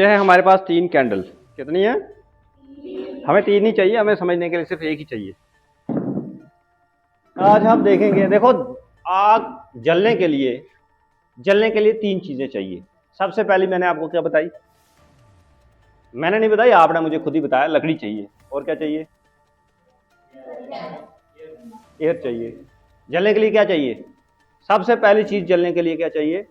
ये है हमारे पास 3 कैंडल। कितनी है? हमें 3 ही चाहिए, हमें समझने के लिए सिर्फ एक ही चाहिए। आज हम देखेंगे, देखो आग जलने के लिए 3 चीजें चाहिए। सबसे पहली मैंने आपको क्या बताई? मैंने नहीं बताई, आपने मुझे खुद ही बताया, लकड़ी चाहिए। और क्या चाहिए? एयर चाहिए। जलने के लिए क्या चाहिए? सबसे पहली चीज जलने के लिए क्या चाहिए?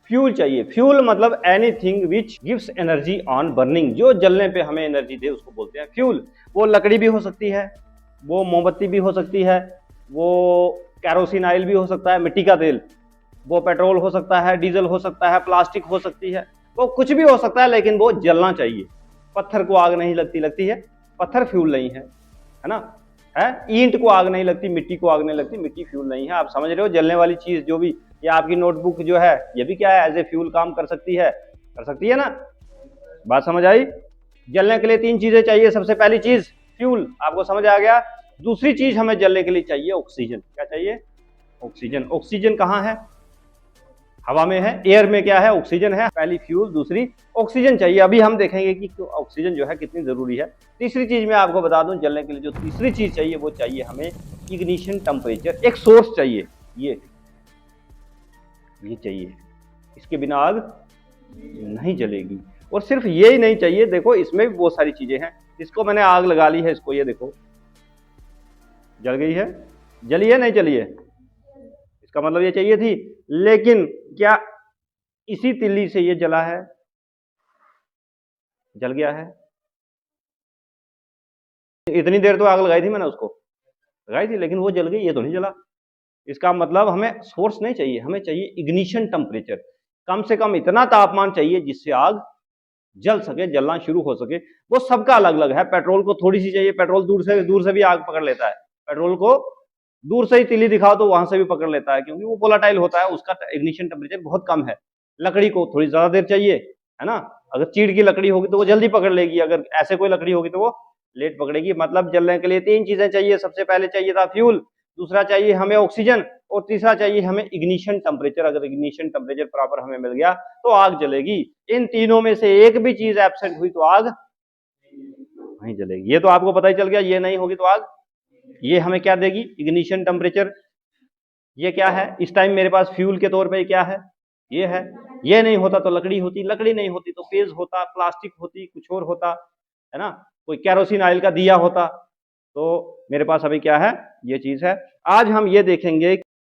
फ्यूल चाहिए। फ्यूल मतलब anything which gives energy on burning, जो जलने पे हमें एनर्जी दे उसको बोलते हैं फ्यूल। वो लकड़ी भी हो सकती है, वो मोमबत्ती भी हो सकती है, वो कैरोसिन ऑयल भी हो सकता है, मिट्टी का तेल, वो पेट्रोल हो सकता है, डीजल हो सकता है, प्लास्टिक हो सकती है, वो कुछ भी हो सकता है, लेकिन वो जलना चाहिए। पत्थर को आग नहीं लगती, लगती है? पत्थर फ्यूल नहीं है ना? है, ईंट को आग नहीं लगती, मिट्टी को आग नहीं लगती, मिट्टी फ्यूल नहीं है। आप समझ रहे हो? जलने वाली चीज जो भी, ये आपकी नोटबुक जो है, ये भी क्या है? एज ए फ्यूल काम कर सकती है, ना? बात समझ आई? जलने के लिए 3 चीजें चाहिए। सबसे पहली चीज फ्यूल, आपको समझ आ गया। दूसरी चीज हमें जलने के लिए चाहिए ऑक्सीजन। क्या चाहिए? ऑक्सीजन। ऑक्सीजन कहाँ है? हवा में है। एयर में क्या है? ऑक्सीजन है। पहली फ्यूल, दूसरी ऑक्सीजन चाहिए। अभी हम देखेंगे कि ऑक्सीजन जो है कितनी जरूरी है। तीसरी चीज मैं आपको बता दूं, जलने के लिए जो तीसरी चीज चाहिए वो चाहिए हमें इग्निशन टेम्परेचर। एक सोर्स चाहिए, ये चाहिए। इसके बिना आग नहीं जलेगी। और सिर्फ ये ही नहीं चाहिए, देखो इसमें भी बहुत सारी चीजें हैं। इसको मैंने आग लगा ली है, इसको ये देखो जल गई है। जली है नहीं जली है? इसका मतलब ये चाहिए थी, लेकिन क्या इसी तिल्ली से ये जला है? जल गया है। इतनी देर तो आग लगाई थी मैंने, उसको लगाई थी, लेकिन वो जल गई, ये तो नहीं जला। इसका मतलब हमें सोर्स नहीं चाहिए, हमें चाहिए इग्निशन टेम्परेचर। कम से कम इतना तापमान चाहिए जिससे आग जल सके, जलना शुरू हो सके। वो सबका अलग अलग है। पेट्रोल को थोड़ी सी चाहिए, पेट्रोल दूर से भी आग पकड़ लेता है। पेट्रोल को दूर से ही तिल्ली दिखाओ तो वहां से भी पकड़ लेता है, क्योंकि वो वोलाटाइल होता है, उसका इग्निशन टेम्परेचर बहुत कम है। लकड़ी को थोड़ी ज्यादा देर चाहिए, है ना? अगर चीड़ की लकड़ी होगी तो वो जल्दी पकड़ लेगी, अगर ऐसे कोई लकड़ी होगी तो वो लेट पकड़ेगी। मतलब जलने के लिए 3 चीजें चाहिए। सबसे पहले चाहिए था फ्यूल, दूसरा चाहिए हमें ऑक्सीजन, और तीसरा चाहिए हमें इग्निशन टेम्परेचर। अगर इग्निशन टेम्परेचर प्रॉपर हमें मिल गया तो आग जलेगी। इन तीनों में से एक भी चीज एब्सेंट हुई तो आग नहीं जलेगी। ये तो आपको पता ही चल गया, ये नहीं होगी तो आग। ये हमें क्या देगी? Ignition temperature. ये क्या है इस टाइम मेरे पास फ्यूल के तौर पे? क्या है? ये है। ये नहीं होता तो लकड़ी होती, लकड़ी नहीं होती तो पेज होता, प्लास्टिक होती, कुछ और होता, है ना? कोई कैरोसिन ऑयल का दिया होता। तो मेरे पास अभी क्या है? ये चीज है। आज हम ये देखेंगे